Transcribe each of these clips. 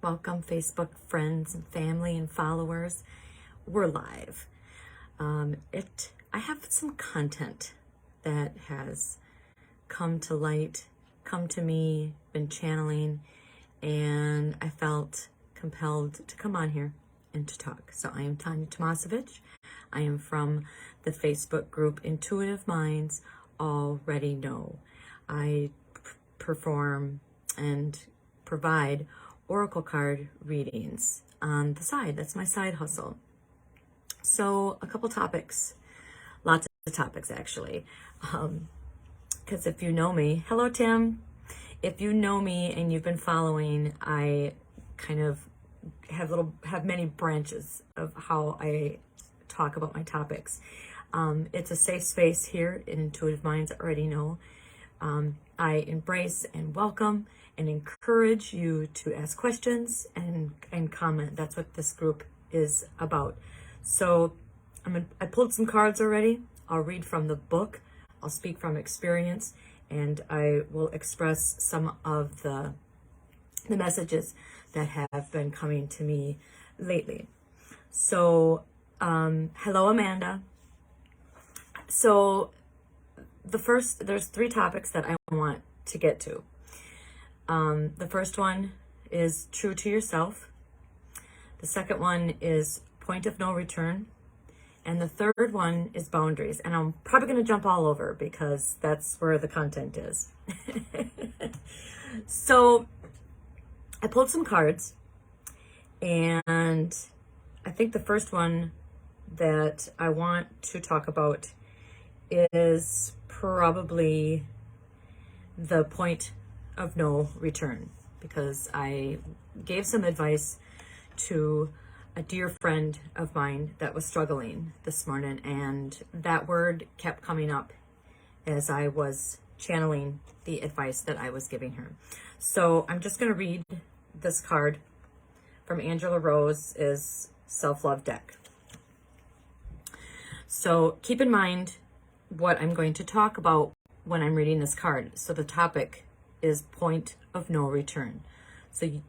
Welcome, Facebook friends and family and followers. We're live. I have some content that has come to light, come to me, been channeling, and I felt compelled to come on here and to talk. So I am Tanya Tomasevich. I am from the Facebook group Intuitive Minds Already Know. I perform and provide oracle card readings on the side. That's my side hustle. So a couple topics, lots of topics actually. Because if you know me, hello Tim. If you know me and you've been following, I kind of have many branches of how I talk about my topics. It's a safe space here in Intuitive Minds Already Know. I embrace and welcome and encourage you to ask questions and comment. That's what this group is about. So I pulled some cards already. I'll read from the book. I'll speak from experience, and I will express some of the messages that have been coming to me lately. So, hello, Amanda. So there's three topics that I want to get to. The first one is true to yourself. The second one is point of no return. And the third one is boundaries. And I'm probably going to jump all over because that's where the content is. So I pulled some cards, and I think the first one that I want to talk about is probably the point of no return, because I gave some advice to a dear friend of mine that was struggling this morning, and that word kept coming up as I was channeling the advice that I was giving her. So I'm just going to read this card from Angela Rose's self-love deck. So keep in mind what I'm going to talk about when I'm reading this card. So the topic is point of no return. So you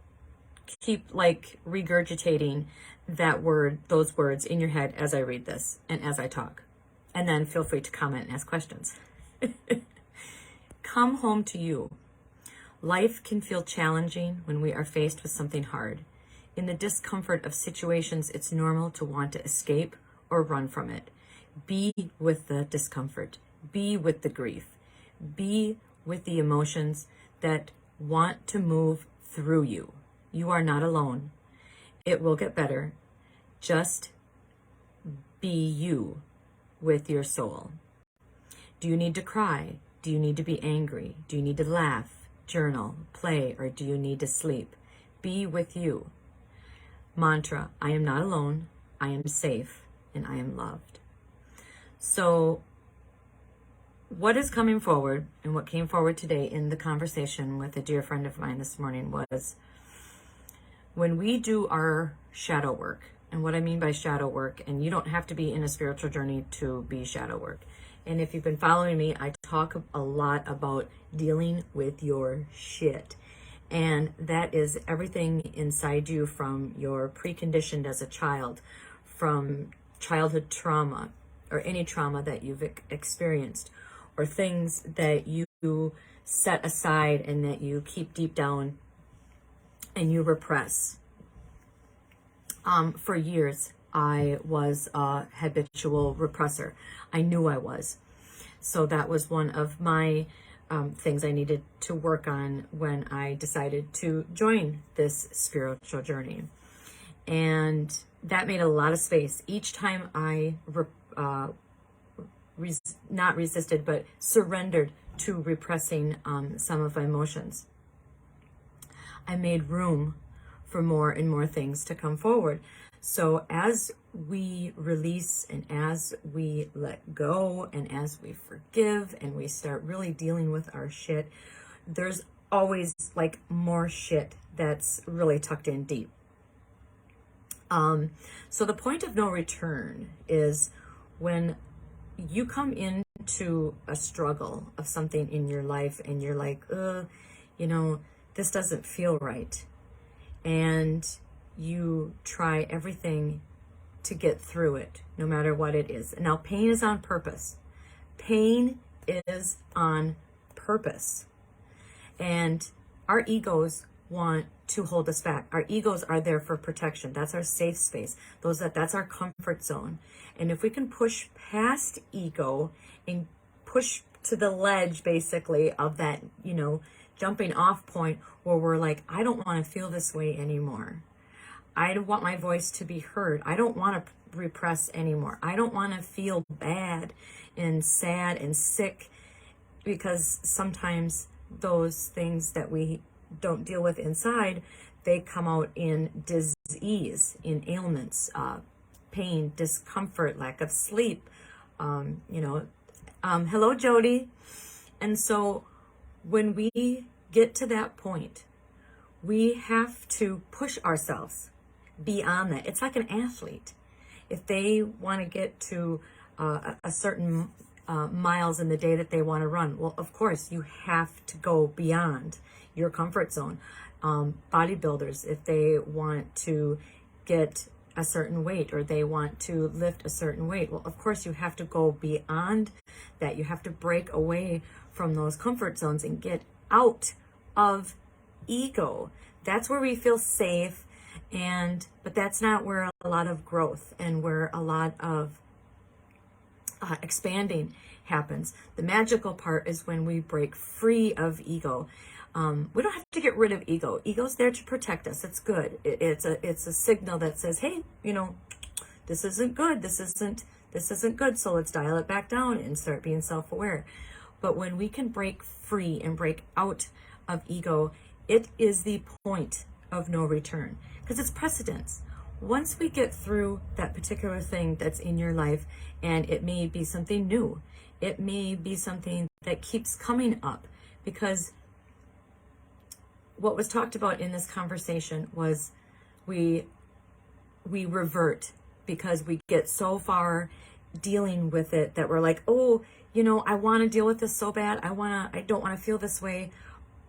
keep regurgitating that word, those words in your head as I read this and as I talk. And then feel free to comment and ask questions. Come home to you. Life can feel challenging when we are faced with something hard. In the discomfort of situations, it's normal to want to escape or run from it. Be with the discomfort. Be with the grief. Be with the emotions that want to move through you. You are not alone. It will get better. Just be you with your soul. Do you need to cry? Do you need to be angry? Do you need to laugh, journal, play, or do you need to sleep? Be with you. Mantra: I am not alone. I am safe and I am loved. So what is coming forward, and what came forward today in the conversation with a dear friend of mine this morning, was when we do our shadow work. And what I mean by shadow work, and you don't have to be in a spiritual journey to be shadow work. And if you've been following me, I talk a lot about dealing with your shit. And that is everything inside you, from your preconditioned as a child, from childhood trauma, or any trauma that you've experienced, or things that you set aside and that you keep deep down and you repress. For years, I was a habitual repressor. I knew I was. So that was one of my things I needed to work on when I decided to join this spiritual journey. And that made a lot of space. Each time I not resisted, but surrendered to repressing some of my emotions, I made room for more and more things to come forward. So as we release and as we let go and as we forgive and we start really dealing with our shit, there's always more shit that's really tucked in deep. So the point of no return is when you come into a struggle of something in your life and you're like, this doesn't feel right. and you try everything to get through it, no matter what it is. Now, pain is on purpose. Pain is on purpose. And our egos want to hold us back. Our egos are there for protection. That's our safe space. That's our comfort zone. And if we can push past ego and push to the ledge, basically, of that, jumping off point where we're like, I don't want to feel this way anymore. I don't want my voice to be heard. I don't want to repress anymore. I don't want to feel bad and sad and sick, because sometimes those things that we don't deal with inside, they come out in disease, in ailments, pain, discomfort, lack of sleep. Hello, Jody. And so when we get to that point, we have to push ourselves beyond that. It's like an athlete. If they want to get to a certain miles in the day that they want to run, well, of course, you have to go beyond your comfort zone. Bodybuilders, if they want to get a certain weight, or they want to lift a certain weight, well, of course, you have to go beyond that. You have to break away from those comfort zones and get out of ego. That's where we feel safe. But that's not where a lot of growth and where a lot of expanding happens. The magical part is when we break free of ego. We don't have to get rid of ego. Ego's there to protect us. It's good. It's a signal that says, hey, this isn't good. This isn't good. So let's dial it back down and start being self-aware. But when we can break free and break out of ego, it is the point of no return, because it's precedence. Once we get through that particular thing that's in your life, and it may be something new, it may be something that keeps coming up, because what was talked about in this conversation was we revert, because we get so far dealing with it that we're like, oh, I want to deal with this so bad. I don't want to feel this way,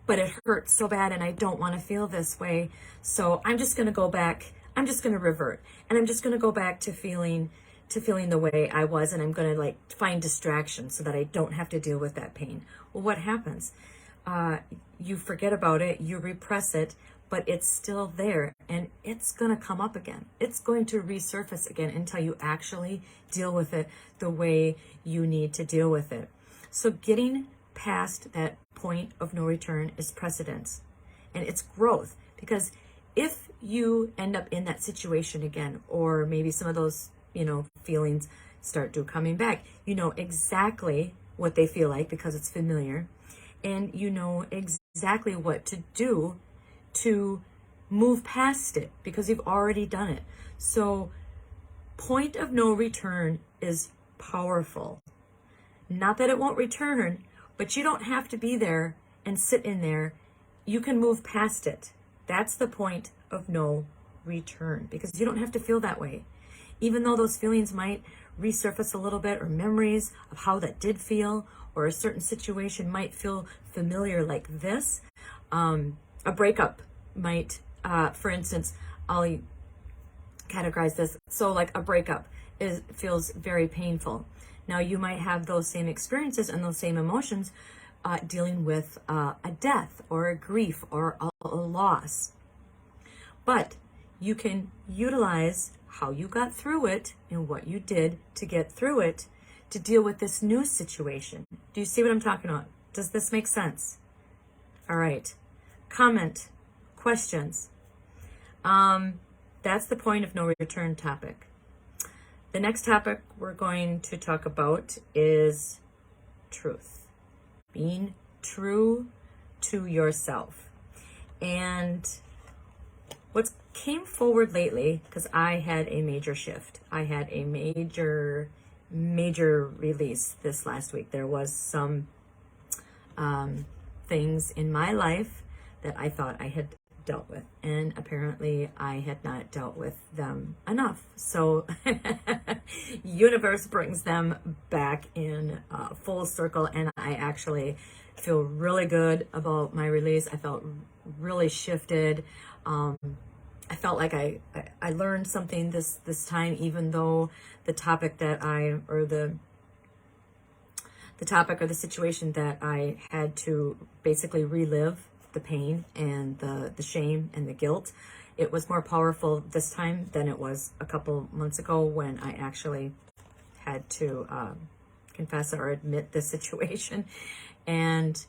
but it hurts so bad and I don't want to feel this way. So I'm just going to go back. I'm just going to revert, and I'm just going to go back to feeling the way I was. And I'm going to find distraction so that I don't have to deal with that pain. Well, what happens? You forget about it, you repress it, but it's still there, and it's going to come up again. It's going to resurface again until you actually deal with it the way you need to deal with it. So getting past that point of no return is precedence, and it's growth, because if you end up in that situation again, or maybe some of those, feelings start to coming back, you know exactly what they feel like because it's familiar, and you know exactly what to do to move past it because you've already done it. So point of no return is powerful. Not that it won't return, but you don't have to be there and sit in there. You can move past it. That's the point of no return, because you don't have to feel that way. Even though those feelings might resurface a little bit, or memories of how that did feel, or a certain situation might feel familiar like this. A breakup might, for instance, I'll categorize this. So like a breakup feels very painful. Now you might have those same experiences and those same emotions dealing with a death or a grief or a loss. But you can utilize how you got through it and what you did to get through it to deal with this new situation. Do you see what I'm talking about? Does this make sense? All right. Comment, questions. That's the point of no return topic. The next topic we're going to talk about is truth. Being true to yourself. And what came forward lately, because I had a major shift. I had a major release this last week. There was some things in my life that I thought I had dealt with, and apparently I had not dealt with them enough. So universe brings them back in full circle, and I actually feel really good about my release. I felt really shifted. I felt like I learned something this time, even though the topic that the topic or the situation that I had to basically relive the pain and the shame and the guilt. It was more powerful this time than it was a couple months ago when I actually had to confess or admit the situation. And,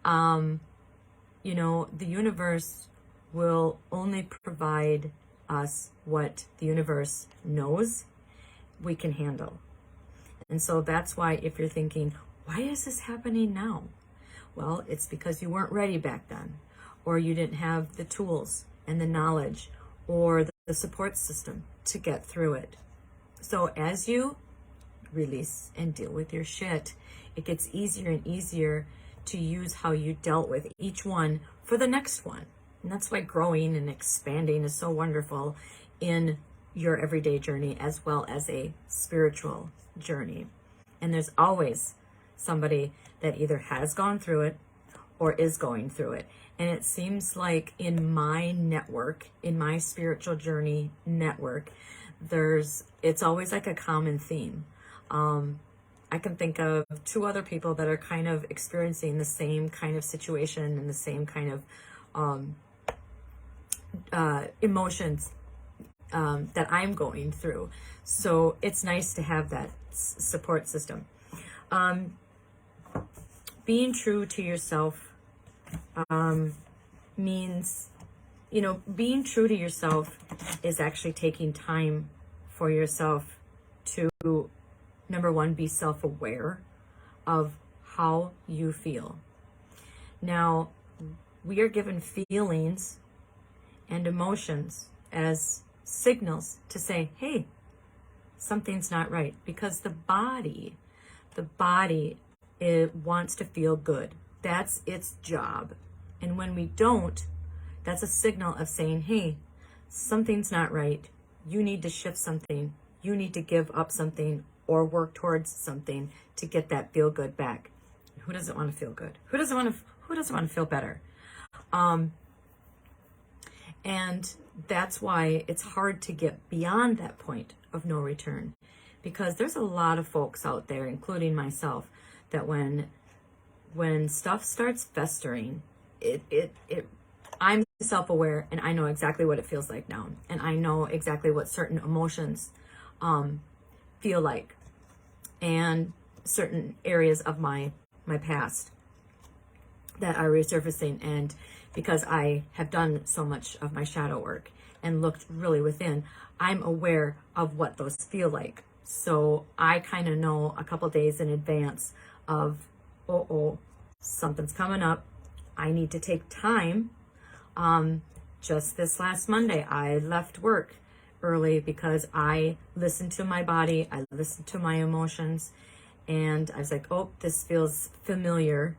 you know, the universe will only provide us what the universe knows we can handle. And so that's why if you're thinking, why is this happening now? Well, it's because you weren't ready back then, or you didn't have the tools and the knowledge or the support system to get through it. So as you release and deal with your shit, it gets easier and easier to use how you dealt with each one for the next one. And that's why growing and expanding is so wonderful in your everyday journey as well as a spiritual journey. And there's always somebody that either has gone through it or is going through it. And it seems like in my network, in my spiritual journey network, it's always like a common theme. I can think of 2 other people that are kind of experiencing the same kind of situation and the same kind of emotions that I'm going through. So it's nice to have that support system. Being true to yourself means, you know, being true to yourself is actually taking time for yourself to, number one, be self-aware of how you feel. Now, we are given feelings and emotions as signals to say, hey, something's not right, because the body, it wants to feel good. That's its job. And when we don't, that's a signal of saying, hey, something's not right. You need to shift something. You need to give up something or work towards something to get that feel good back. Who doesn't want to feel good? Who doesn't want to feel better? And that's why it's hard to get beyond that point of no return, because there's a lot of folks out there, including myself, that when stuff starts festering, I'm self-aware and I know exactly what it feels like now, and I know exactly what certain emotions feel like, and certain areas of my past that are resurfacing. And because I have done so much of my shadow work and looked really within, I'm aware of what those feel like. So I kind of know a couple days in advance of, something's coming up. I need to take time. Just this last Monday, I left work early because I listened to my body, I listened to my emotions, and I was like, oh, this feels familiar.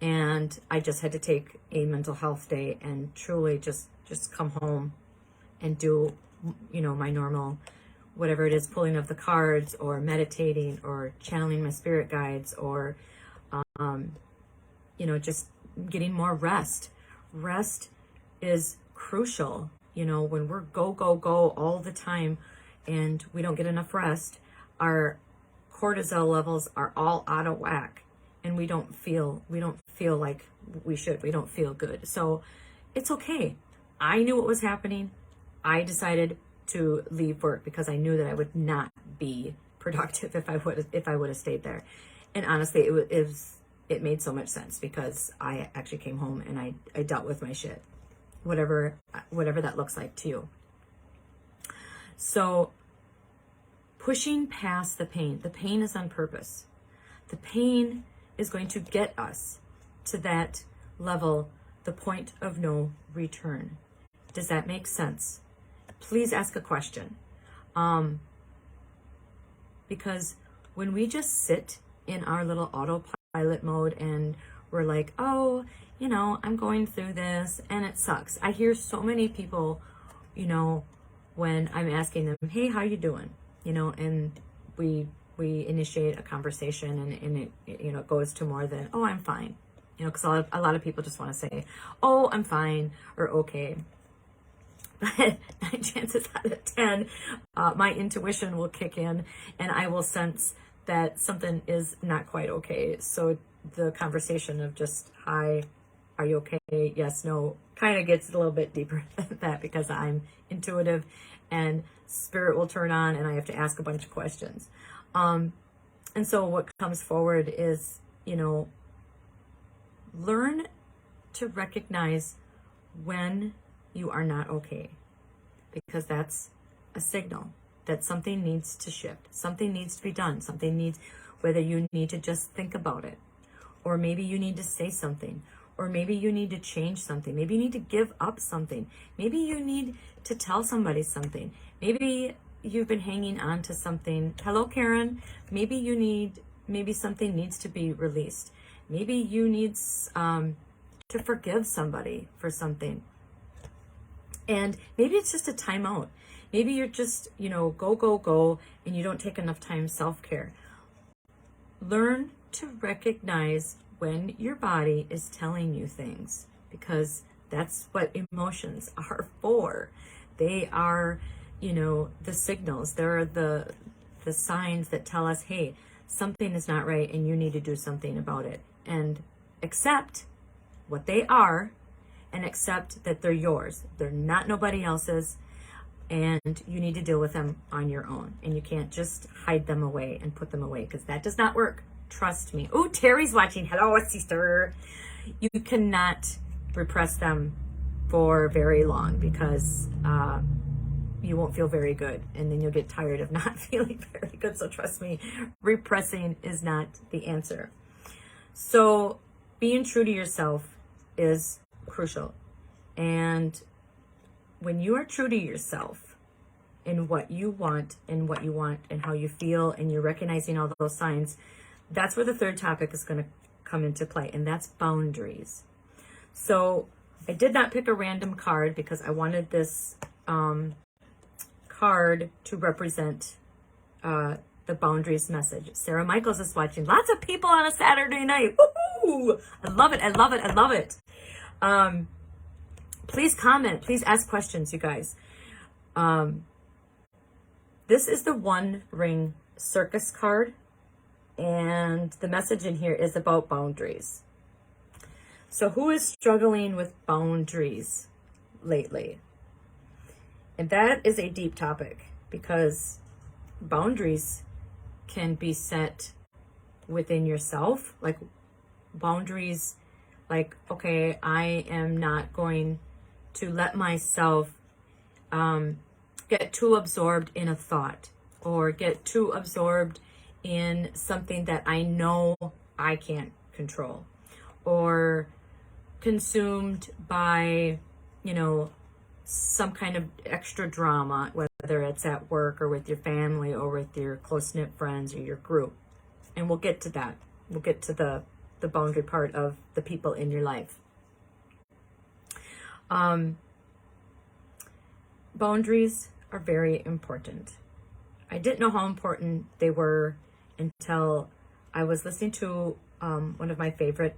And I just had to take a mental health day and truly just come home and do, you know, my normal, whatever it is, pulling of the cards or meditating or channeling my spirit guides or, you know, just getting more rest. Rest is crucial. You know, when we're go all the time and we don't get enough rest, our cortisol levels are all out of whack and we don't feel like we should. We don't feel good. So it's okay. I knew what was happening. I decided to leave work because I knew that I would not be productive if I would have stayed there. And honestly, it made so much sense because I actually came home and I dealt with my shit, whatever that looks like to you. So pushing past the pain is on purpose. The pain is going to get us to that level, the point of no return. Does that make sense? Please ask a question. Because when we just sit in our little autopilot mode and we're like, oh, you know, I'm going through this and it sucks. I hear so many people, you know, when I'm asking them, hey, how you doing? You know, and we initiate a conversation and it, you know, it goes to more than, oh, I'm fine. because a lot of people just want to say, oh, I'm fine, or okay. But 9 chances out of 10, my intuition will kick in and I will sense that something is not quite okay. So the conversation of just, hi, are you okay? Yes, no, kind of gets a little bit deeper than that, because I'm intuitive and spirit will turn on and I have to ask a bunch of questions. And so what comes forward is, learn to recognize when you are not okay, because that's a signal that something needs to shift, something needs to be done, whether you need to just think about it, or maybe you need to say something, or maybe you need to change something, maybe you need to give up something, maybe you need to tell somebody something, maybe you've been hanging on to something. Hello, Karen. Maybe something needs to be released. Maybe you need to forgive somebody for something. And maybe it's just a timeout. Maybe you're just, go, and you don't take enough time self-care. Learn to recognize when your body is telling you things, because that's what emotions are for. They are, the signals. They're the signs that tell us, hey, something is not right and you need to do something about it. And accept what they are, and accept that they're yours. They're not nobody else's, and you need to deal with them on your own. And you can't just hide them away and put them away, because that does not work. Trust me. Oh, Terry's watching. Hello, sister. You cannot repress them for very long, because you won't feel very good, and then you'll get tired of not feeling very good. So trust me, repressing is not the answer. So being true to yourself is crucial. And when you are true to yourself in what you want and how you feel, and you're recognizing all those signs, that's where the third topic is going to come into play, and that's boundaries. So I did not pick a random card, because I wanted this card to represent the boundaries message. Sarah Michaels is watching. Lots of people on a Saturday night. Woohoo! I love it. I love it. I love it. Please comment. Please ask questions, you guys. This is the One Ring Circus card, and the message in here is about boundaries. So who is struggling with boundaries lately? And that is a deep topic, because boundaries can be set within yourself. Like boundaries, like, okay, I am not going to let myself get too absorbed in a thought, or get too absorbed in something that I know I can't control, or consumed by, some kind of extra drama, whether it's at work or with your family or with your close-knit friends or your group. And we'll get to that. We'll get to the boundary part of the people in your life. Boundaries are very important. I didn't know how important they were until I was listening to one of my favorite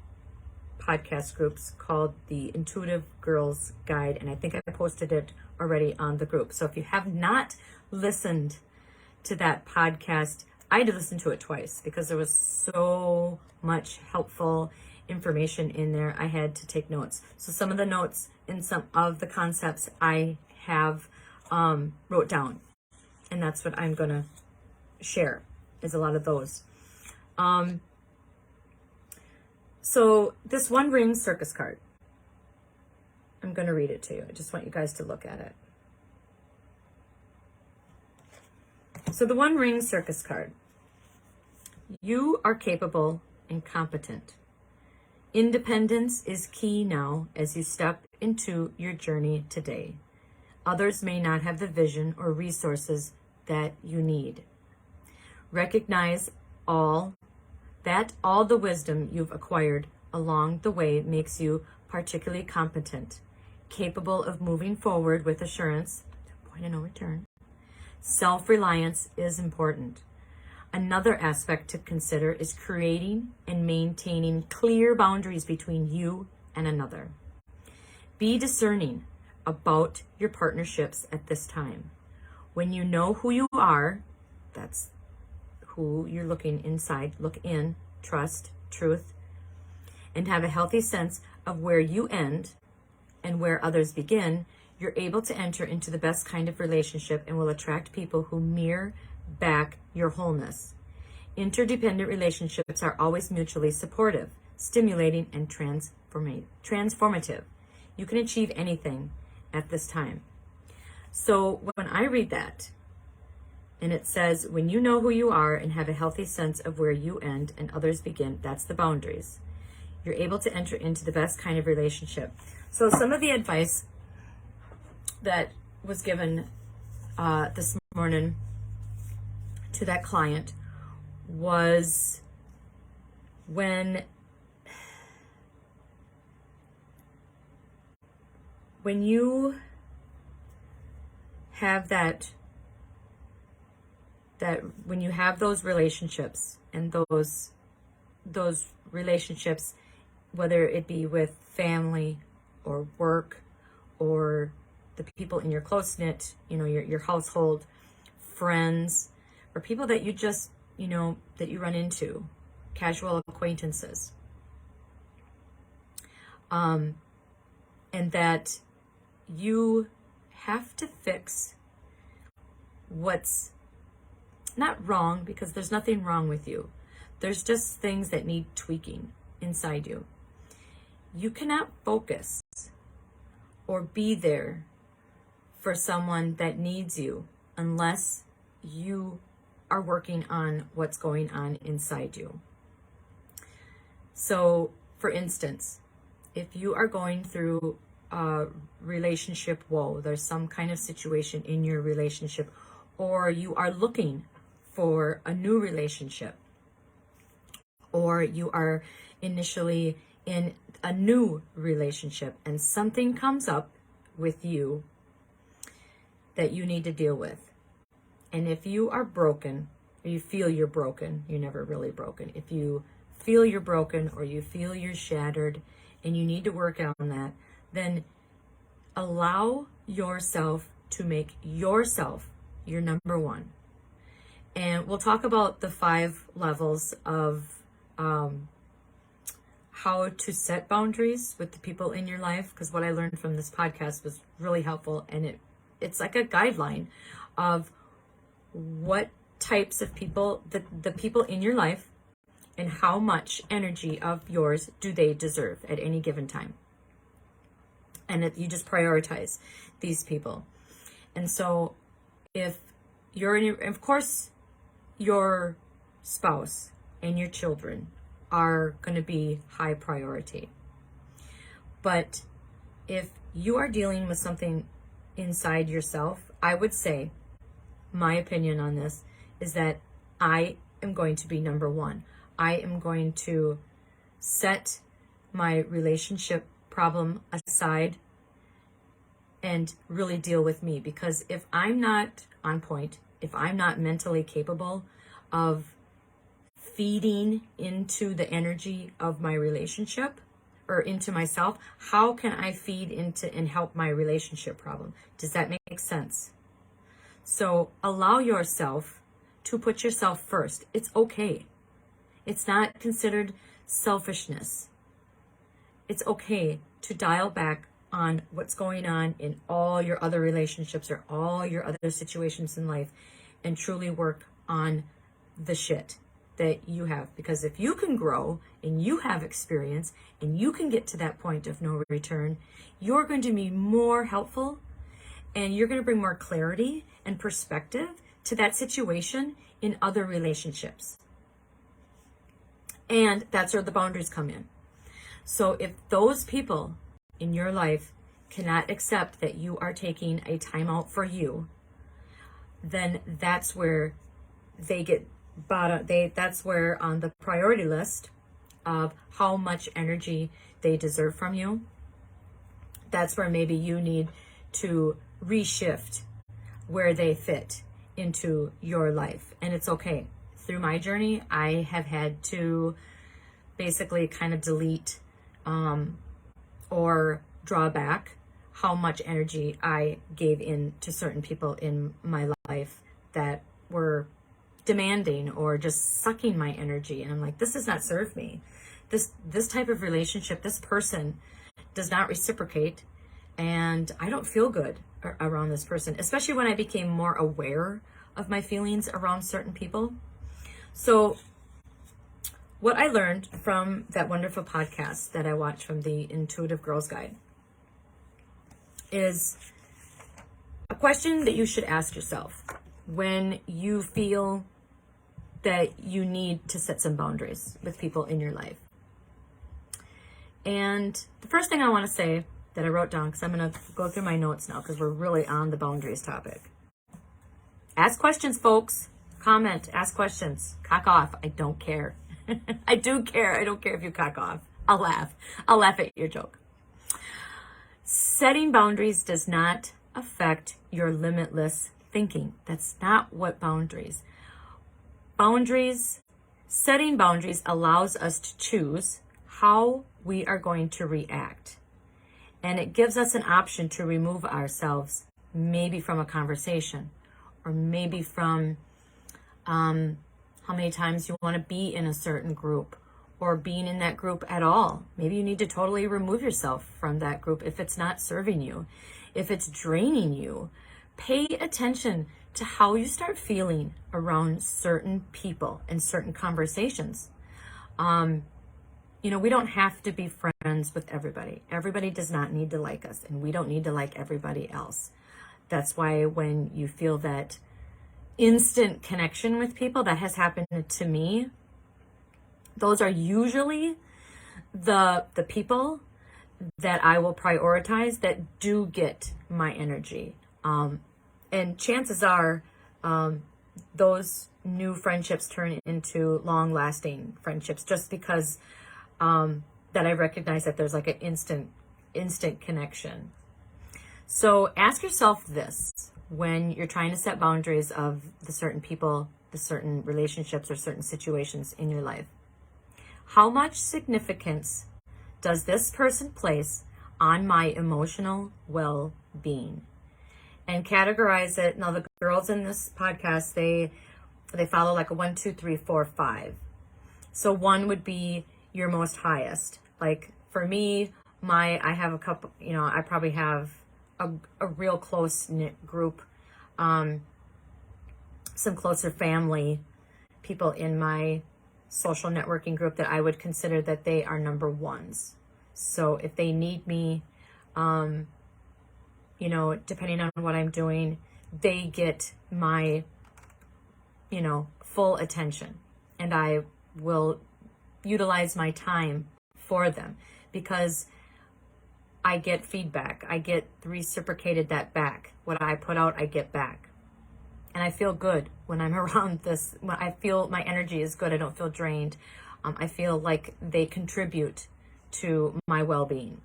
podcast groups called the Intuitive Girls Guide, and I think I posted it already on the group. So if you have not listened to that podcast, I had to listen to it twice, because there was so much helpful information in there. I had to take notes. So some of the notes and some of the concepts I have wrote down, and that's what I'm gonna share, is a lot of those. So this One Ring Circus card, I'm going to read it to you. I just want you guys to look at it. So the One Ring Circus card. You are capable and competent. Independence is key now as you step into your journey today. Others may not have the vision or resources that you need. Recognize all the wisdom you've acquired along the way makes you particularly competent, capable of moving forward with assurance, point of no return. Self-reliance is important. Another aspect to consider is creating and maintaining clear boundaries between you and another. Be discerning about your partnerships at this time. When you know who you are, that's who you're looking inside, look in, trust, truth, and have a healthy sense of where you end and where others begin, you're able to enter into the best kind of relationship and will attract people who mirror back your wholeness. Interdependent relationships are always mutually supportive, stimulating, and transformative. You can achieve anything at this time. So when I read that, and it says, when you know who you are and have a healthy sense of where you end and others begin, that's the boundaries. You're able to enter into the best kind of relationship. So some of the advice that was given this morning to that client was when you have when you have those relationships, and those relationships, whether it be with family or work or the people in your close-knit, your household, friends, or people that you just, that you run into, casual acquaintances. And that you have to fix what's not wrong, because there's nothing wrong with you. There's just things that need tweaking inside you. You cannot focus or be there for someone that needs you unless you are working on what's going on inside you. So, for instance, if you are going through a relationship woe, there's some kind of situation in your relationship, or you are looking for a new relationship, or you are initially in a new relationship and something comes up with you that you need to deal with. And if you are broken, or you feel you're broken, you're never really broken. If you feel you're broken or you feel you're shattered and you need to work on that, then allow yourself to make yourself your number one. And we'll talk about the 5 levels of how to set boundaries with the people in your life, because what I learned from this podcast was really helpful, and it's like a guideline of what types of people, the people in your life, and how much energy of yours do they deserve at any given time. And you just prioritize these people. And so if you're of course, your spouse and your children are going to be high priority. But if you are dealing with something inside yourself, I would say, my opinion on this is that I am going to be number one. I am going to set my relationship problem aside and really deal with me. Because if I'm not on point, if I'm not mentally capable of feeding into the energy of my relationship or into myself, how can I feed into and help my relationship problem? Does that make sense? So allow yourself to put yourself first. It's okay. It's not considered selfishness. It's okay to dial back on what's going on in all your other relationships or all your other situations in life and truly work on the shit that you have. Because if you can grow and you have experience and you can get to that point of no return, you're going to be more helpful and you're going to bring more clarity and perspective to that situation in other relationships. And that's where the boundaries come in. So if those people in your life cannot accept that you are taking a time out for you, then that's where they get that's where on the priority list of how much energy they deserve from you, that's where maybe you need to reshift where they fit into your life. And it's okay. through my journey, I have had to basically kind of delete or draw back how much energy I gave in to certain people in my life that were demanding or just sucking my energy. And I'm like, this does not serve me. This type of relationship, this person does not reciprocate, and I don't feel good around this person, especially when I became more aware of my feelings around certain people. So what I learned from that wonderful podcast that I watched from the Intuitive Girls Guide is a question that you should ask yourself when you feel that you need to set some boundaries with people in your life. And the first thing I want to say that I wrote down, because I'm going to go through my notes now because we're really on the boundaries topic. Ask questions, folks. Comment, ask questions. Cock off. I don't care. I do care. I don't care if you cock off. I'll laugh. I'll laugh at your joke. Setting boundaries does not affect your limitless thinking. That's not what setting boundaries allows us to choose how we are going to react. And it gives us an option to remove ourselves, maybe from a conversation, or maybe from how many times you want to be in a certain group, or being in that group at all. Maybe you need to totally remove yourself from that group if it's not serving you, if it's draining you. Pay attention to how you start feeling around certain people and certain conversations. We don't have to be friends with everybody. Everybody does not need to like us, and we don't need to like everybody else. That's why when you feel that instant connection with people, that has happened to me, those are usually the people that I will prioritize that do get my energy. And chances are those new friendships turn into long-lasting friendships, just because that I recognize that there's like an instant connection. So ask yourself this when you're trying to set boundaries of the certain people, the certain relationships, or certain situations in your life. How much significance does this person place on my emotional well-being? And categorize it. Now, the girls in this podcast, they follow like a 1, 2, 3, 4, 5. So 1 would be your most highest. Like for me, I have a couple, I probably have a real close knit group, some closer family people in my social networking group that I would consider that they are number ones. So if they need me, depending on what I'm doing, they get my, full attention, and I will utilize my time for them because I get feedback. I get reciprocated that back. What I put out, I get back. And I feel good when I'm around this. I feel my energy is good. I don't feel drained. I feel like they contribute to my well-being.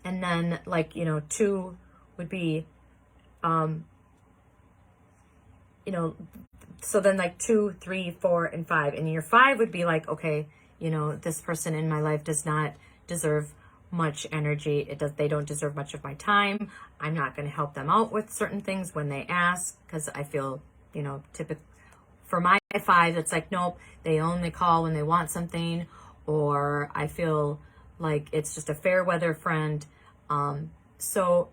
And then 2 would be, so then 2, 3, 4, and 5. And your 5 would be like, okay, this person in my life does not deserve much energy. They don't deserve much of my time. I'm not going to help them out with certain things when they ask, because I feel, typically for my 5, it's like, nope, they only call when they want something, or I feel like it's just a fair weather friend. So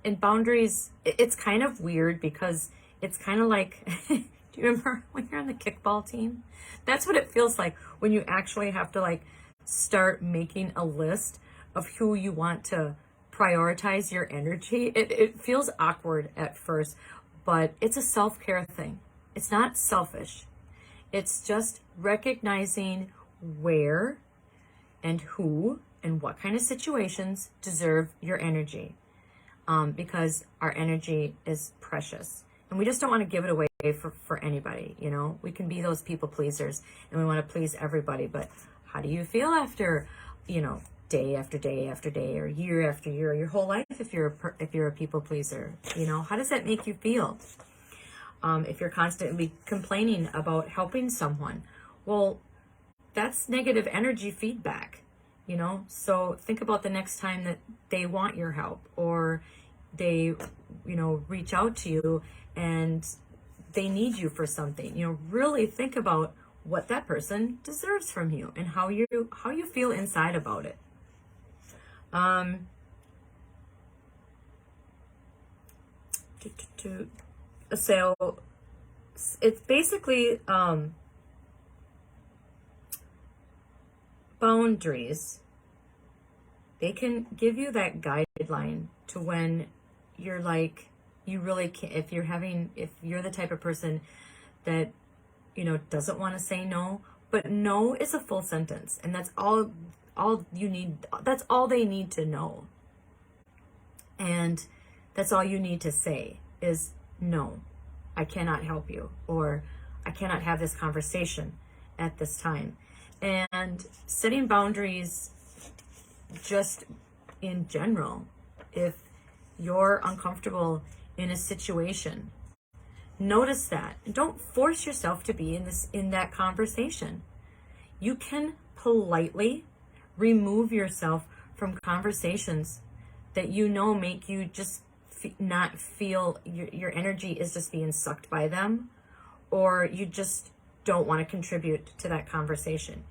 in boundaries, it's kind of weird because it's kind of like, do you remember when you're on the kickball team? That's what it feels like when you actually have to start making a list of who you want to prioritize your energy. It feels awkward at first, but it's a self-care thing. It's not selfish. It's just recognizing where and who and what kind of situations deserve your energy, because our energy is precious. And we just don't want to give it away for anybody, We can be those people pleasers and we want to please everybody, but how do you feel after, day after day after day, or year after year, your whole life if you're a people pleaser? How does that make you feel? If you're constantly complaining about helping someone, well, that's negative energy feedback, you know? So think about the next time that they want your help, or they, you know, reach out to you and they need you for something. You know, really think about what that person deserves from you and how you feel inside about it. So it's basically boundaries. They can give you that guideline to when you're like, you really can't, if you're the type of person that, you know, doesn't want to say no, but no is a full sentence, and that's all you need. That's all they need to know. And that's all you need to say is, no, I cannot help you, or I cannot have this conversation at this time. And setting boundaries just in general, if you're uncomfortable in a situation, notice that. Don't force yourself to be in that conversation. You can politely remove yourself from conversations that you know make you just not feel your energy is just being sucked by them, or you just don't want to contribute to that conversation.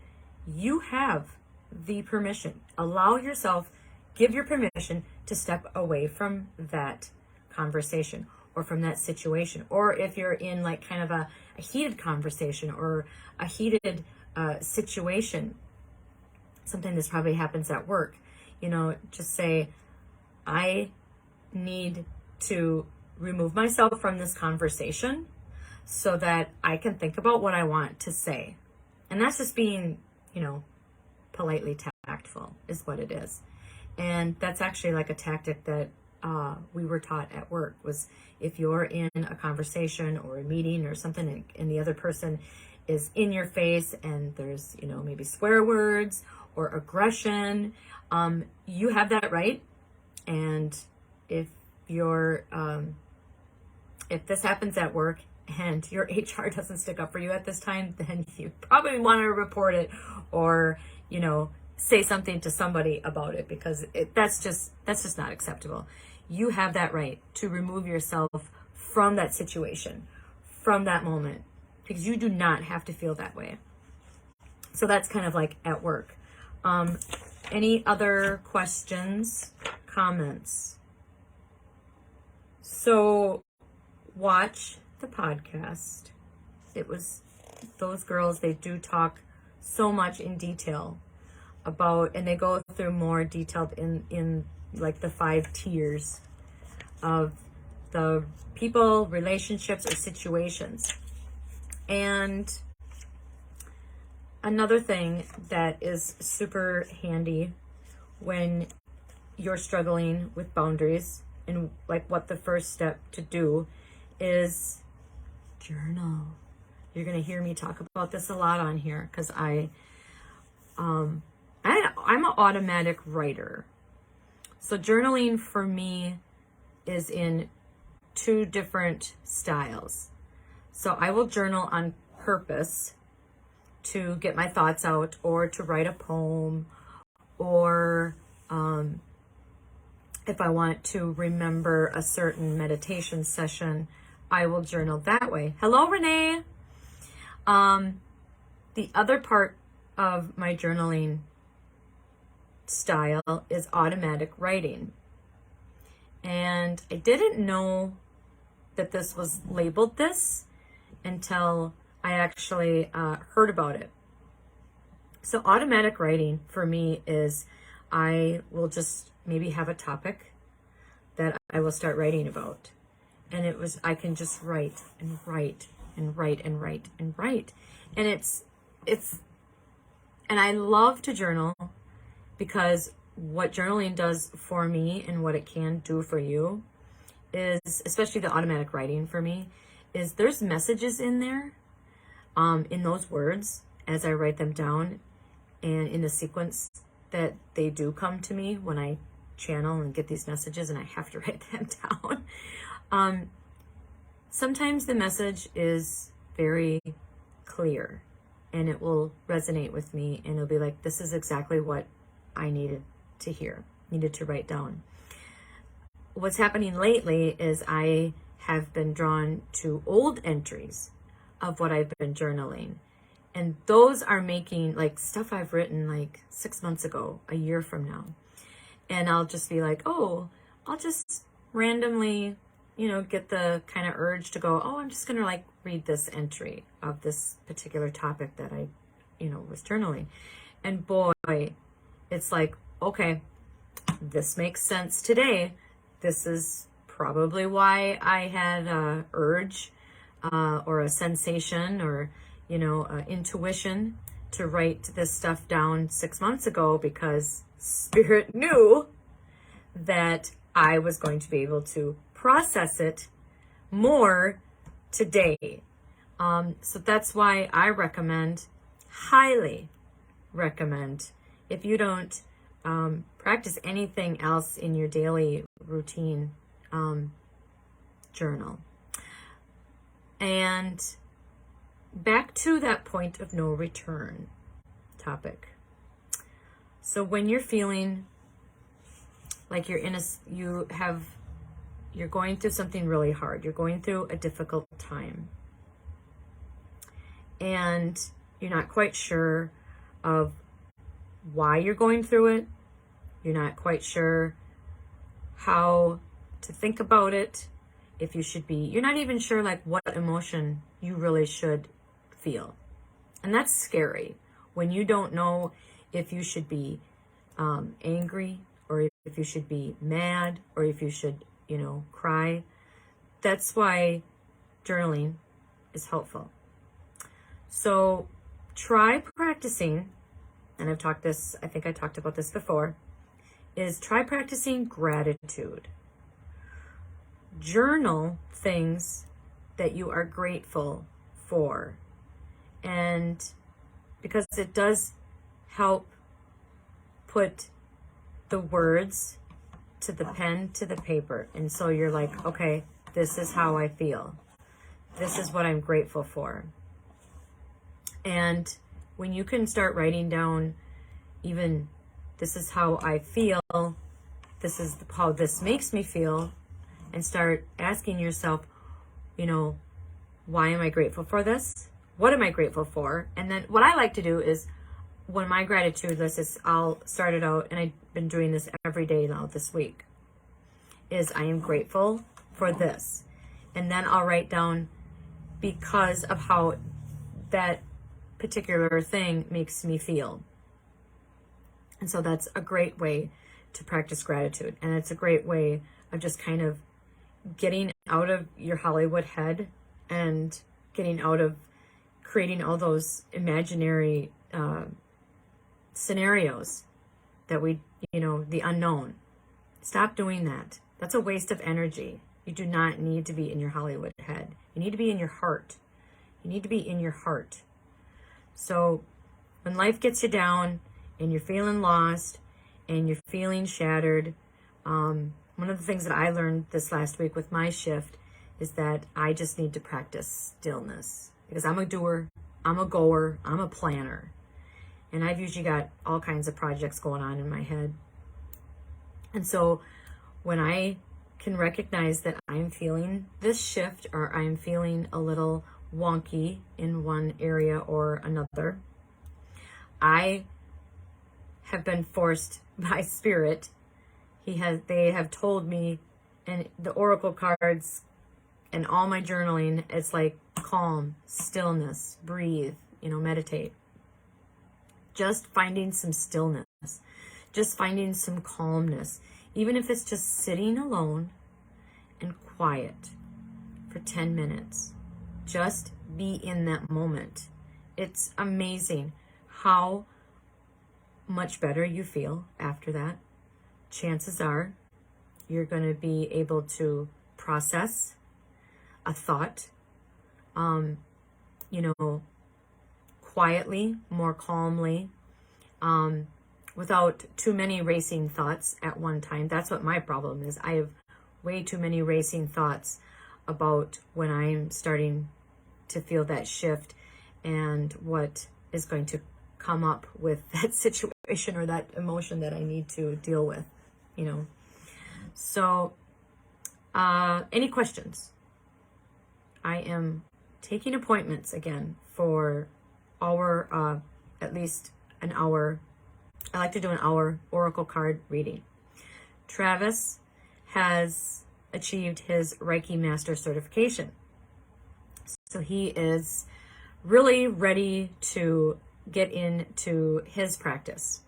You have the permission. Allow yourself, give your permission to step away from that conversation or from that situation. Or if you're in like kind of a heated conversation or a heated situation, something this probably happens at work, you know, just say, I need to remove myself from this conversation so that I can think about what I want to say. And that's just being, you know, politely tactful is what it is. And that's actually like a tactic that we were taught at work, was if you're in a conversation or a meeting or something and the other person is in your face and there's, you know, maybe swear words or aggression, you have that right. And if you're, if this happens at work and your HR doesn't stick up for you at this time, then you probably want to report it, or, you know, say something to somebody about it, because that's just not acceptable. You have that right to remove yourself from that situation, from that moment, because you do not have to feel that way. So that's kind of like at work. Any other questions, comments? So watch the podcast. It was those girls, they do talk so much in detail about, and they go through more detailed in like the 5 tiers of the people, relationships, or situations. And another thing that is super handy when you're struggling with boundaries, and like what the first step to do is journal. You're going to hear me talk about this a lot on here, because I'm an automatic writer. So journaling for me is in 2 different styles. So I will journal on purpose to get my thoughts out, or to write a poem, or if I want to remember a certain meditation session, I will journal that way. Hello, Renee. The other part of my journaling style is automatic writing. And I didn't know that this was labeled this until I actually heard about it. So automatic writing for me is, I will just maybe have a topic that I will start writing about. And I can just write and write and write and write and write. And and I love to journal, because what journaling does for me and what it can do for you is, especially the automatic writing for me, is there's messages in there, in those words as I write them down, and in the sequence that they do come to me when I channel and get these messages and I have to write them down. sometimes the message is very clear and it will resonate with me, and it'll be like, this is exactly what I needed to hear, needed to write down. What's happening lately is I have been drawn to old entries of what I've been journaling. And those are making like stuff I've written like 6 months ago, a year from now. And I'll just be like, oh, I'll just randomly, get the kind of urge to go, oh, I'm just going to like read this entry of this particular topic that I, was journaling. And boy, it's like, okay, this makes sense today. This is probably why I had a urge or a sensation or, intuition to write this stuff down 6 months ago, because Spirit knew that I was going to be able to process it more today. So that's why I highly recommend, if you don't practice anything else in your daily routine, journal. And back to that point of no return topic. So when you're feeling like you're going through something really hard, you're going through a difficult time, and you're not quite sure of why you're going through it, you're not quite sure how to think about it, you're not even sure like what emotion you really should feel. And that's scary when you don't know if you should be angry, or if you should be mad, or if you should, cry. That's why journaling is helpful. So try practicing, and I think I talked about this before, is try practicing gratitude. Journal things that you are grateful for. And because it does help put the words to the pen to the paper. And so you're like, okay, this is how I feel. This is what I'm grateful for. And when you can start writing down, even this is how I feel, this is how this makes me feel, and start asking yourself, why am I grateful for this? What am I grateful for? And then what I like to do is, when my gratitude list is, I'll start it out, and I've been doing this every day now this week, is I am grateful for this. And then I'll write down because of how that particular thing makes me feel. And so that's a great way to practice gratitude. And it's a great way of just kind of getting out of your Hollywood head and getting out of creating all those imaginary scenarios that the unknown. Stop doing that. That's a waste of energy. You do not need to be in your Hollywood head. You need to be in your heart. You need to be in your heart. So when life gets you down and you're feeling lost and you're feeling shattered, one of the things that I learned this last week with my shift is that I just need to practice stillness, because I'm a doer, I'm a goer, I'm a planner. And I've usually got all kinds of projects going on in my head. And so when I can recognize that I'm feeling this shift, or I'm feeling a little wonky in one area or another, I have been forced by Spirit. They have told me, and the oracle cards and all my journaling, it's like calm, stillness, breathe, meditate. Just finding some stillness, just finding some calmness, even if it's just sitting alone and quiet for 10 minutes. Just be in that moment. It's amazing how much better you feel after that. Chances are you're going to be able to process a thought, quietly, more calmly, without too many racing thoughts at one time. That's what my problem is. I have way too many racing thoughts about when I'm starting to feel that shift and what is going to come up with that situation or that emotion that I need to deal with, you know. So, any questions? I am taking appointments again for at least an hour. I like to do an hour oracle card reading. Travis has achieved his Reiki Master certification. So he is really ready to get into his practice.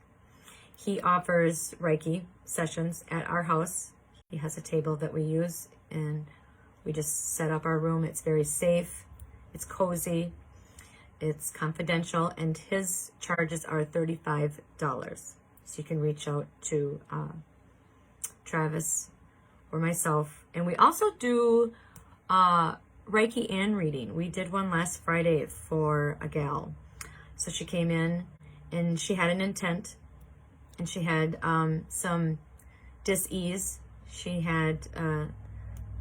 He offers Reiki sessions at our house. He has a table that we use, and we just set up our room. It's very safe. It's cozy. It's confidential, and his charges are $35. So you can reach out to Travis or myself. And we also do Reiki and reading. We did one last Friday for a gal. So she came in and she had an intent, and she had some dis-ease. She had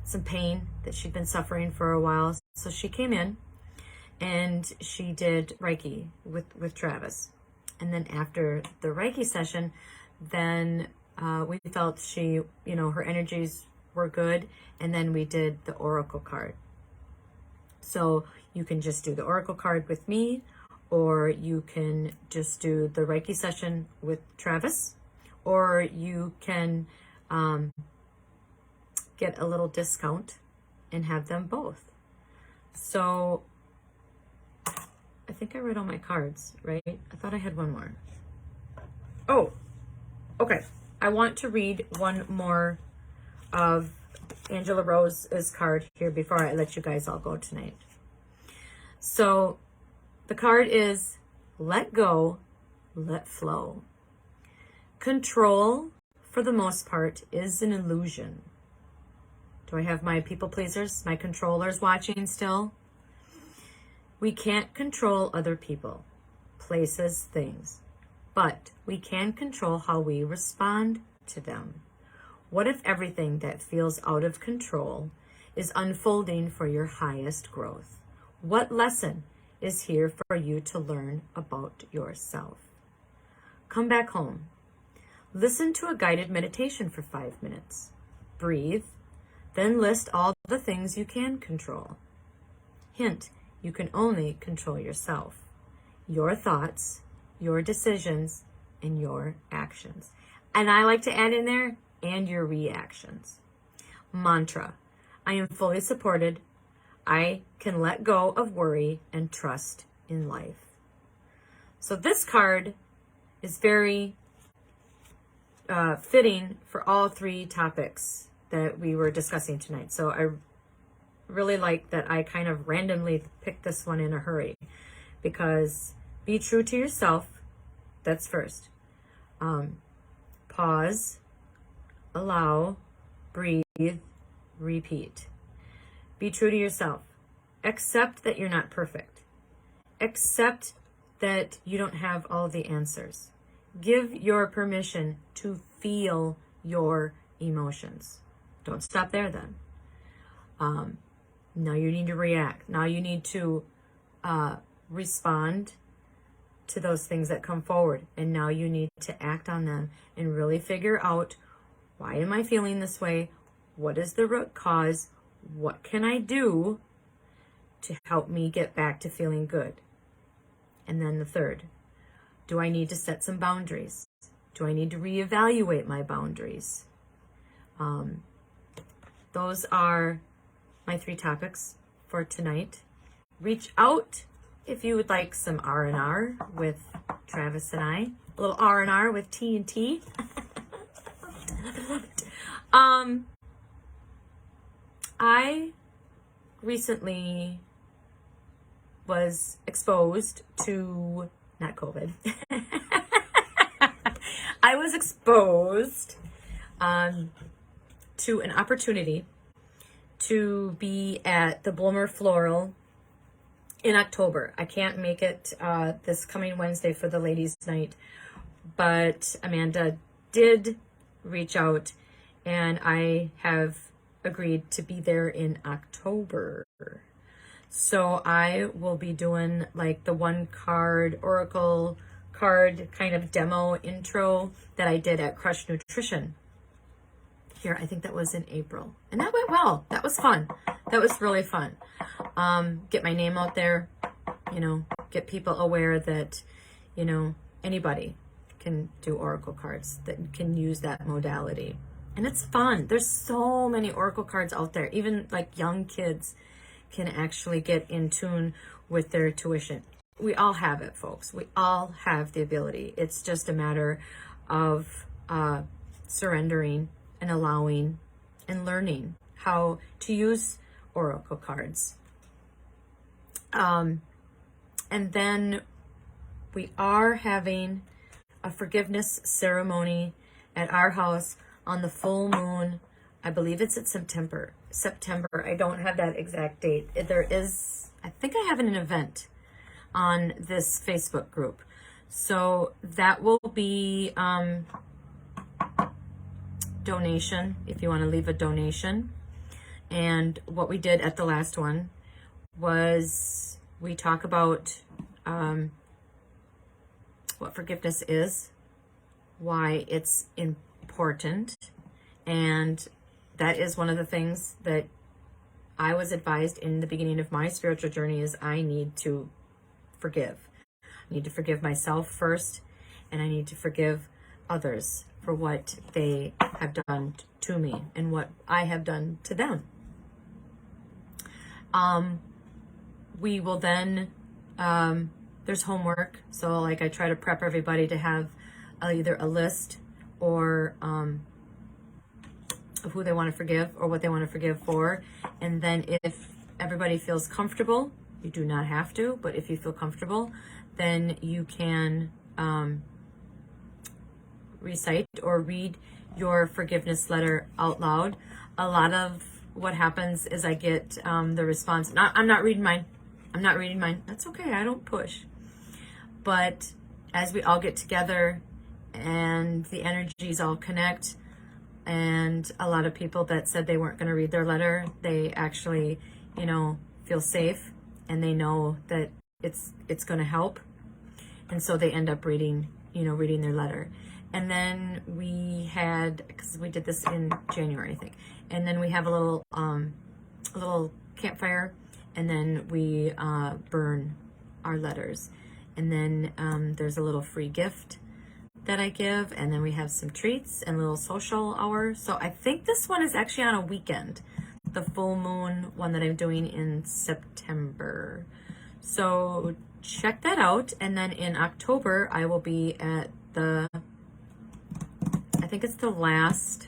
some pain that she'd been suffering for a while. So she came in and she did Reiki with Travis. And then after the Reiki session, then we felt she, you know, her energies were good. And then we did the Oracle card. So you can just do the Oracle card with me, or you can just do the Reiki session with Travis, or you can get a little discount and have them both. So I think I read all my cards, right? I thought I had one more. Oh, okay. I want to read one more of Angela Rose's card here before I let you guys all go tonight. So the card is let go, let flow. Control, for the most part, is an illusion. Do I have my people pleasers, my controllers watching still? We can't control other people, places, things, but we can control how we respond to them. What if everything that feels out of control is unfolding for your highest growth? What lesson is here for you to learn about yourself? Come back home. Listen to a guided meditation for 5 minutes. Breathe, then list all the things you can control. Hint, you can only control yourself, your thoughts, your decisions, and your actions. And I like to add in there, and your reactions. Mantra, I am fully supported. I can let go of worry and trust in life. So this card is very fitting for all three topics that we were discussing tonight. So I really like that I kind of randomly picked this one in a hurry, because be true to yourself. That's first. Pause, allow, breathe, repeat. Be true to yourself. Accept that you're not perfect. Accept that you don't have all the answers. Give your permission to feel your emotions. Don't stop there then. Now you need to react. Now you need to respond to those things that come forward. And now you need to act on them and really figure out, why am I feeling this way? What is the root cause? What can I do to help me get back to feeling good? And then the third, do I need to set some boundaries? Do I need to reevaluate my boundaries? Those are my 3 topics for tonight. Reach out if you would like some R&R with Travis and I. A little R&R with T and T. I recently was exposed to, not COVID, I was exposed to an opportunity to be at the Bloomer Floral in October. I can't make it this coming Wednesday for the ladies' night, but Amanda did reach out, and I have agreed to be there in October. So I will be doing like the one card oracle card kind of demo intro that I did at Crush Nutrition. Here, I think that was in April. And that went well. That was fun. That was really fun. Get my name out there, you know, get people aware that, you know, anybody can do oracle cards, that can use that modality. And it's fun. There's so many oracle cards out there. Even like young kids can actually get in tune with their tuition. We all have it, folks. We all have the ability. It's just a matter of surrendering and allowing and learning how to use oracle cards. And then we are having a forgiveness ceremony at our house on the full moon. I believe it's at September. I don't have that exact date. There is, I think I have an event on this Facebook group. So that will be donation, if you want to leave a donation. And what we did at the last one was we talk about what forgiveness is, why it's important, and that is one of the things that I was advised in the beginning of my spiritual journey is I need to forgive. I need to forgive myself first, and I need to forgive others for what they have done to me and what I have done to them. We will then, there's homework. So like I try to prep everybody to have either a list or of who they want to forgive or what they want to forgive for. And then if everybody feels comfortable, you do not have to, but if you feel comfortable, then you can recite or read your forgiveness letter out loud. A lot of what happens is I get the response, I'm not reading mine. I'm not reading mine. That's okay. I don't push. But as we all get together and the energies all connect, and a lot of people that said they weren't going to read their letter, they actually, you know, feel safe and they know that it's going to help. And so they end up reading their letter. And then we had, because we did this in January, I think. And then we have a little campfire, and then we burn our letters. And then there's a little free gift that I give, and then we have some treats and a little social hour. So I think this one is actually on a weekend, the full moon one that I'm doing in September. So check that out. And then in October, I will be at I think it's the last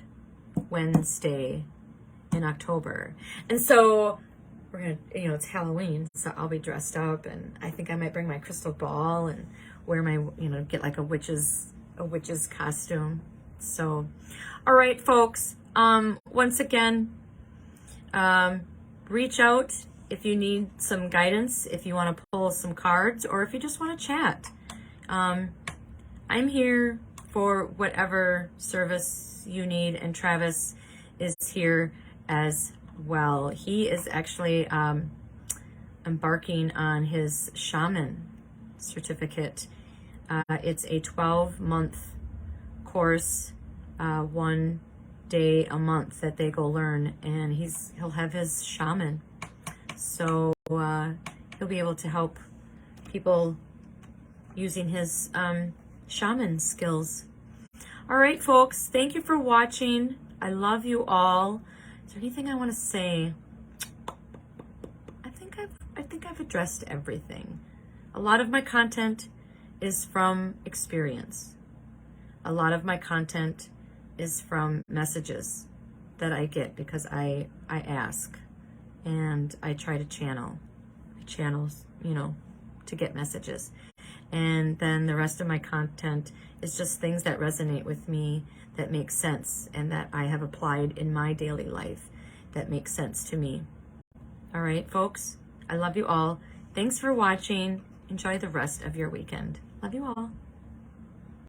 Wednesday in October. And so we're going to, it's Halloween, so I'll be dressed up, and I think I might bring my crystal ball and wear my, get like a witch's costume. So, all right, folks, once again, reach out if you need some guidance, if you want to pull some cards, or if you just want to chat. I'm here for whatever service you need, and Travis is here as well. He is actually embarking on his shaman certificate. It's a 12-month course, 1 day a month that they go learn, and he'll have his shaman. So he'll be able to help people using his shaman skills. All right, folks, thank you for watching. I love you all. Is there anything I want to say? I think I've addressed everything. A lot of my content is from experience. A lot of my content is from messages that I get because I ask and I try to channel. I channel, to get messages. And then the rest of my content is just things that resonate with me, that make sense, and that I have applied in my daily life that makes sense to me. All right, folks, I love you all. Thanks for watching. Enjoy the rest of your weekend. Love you all.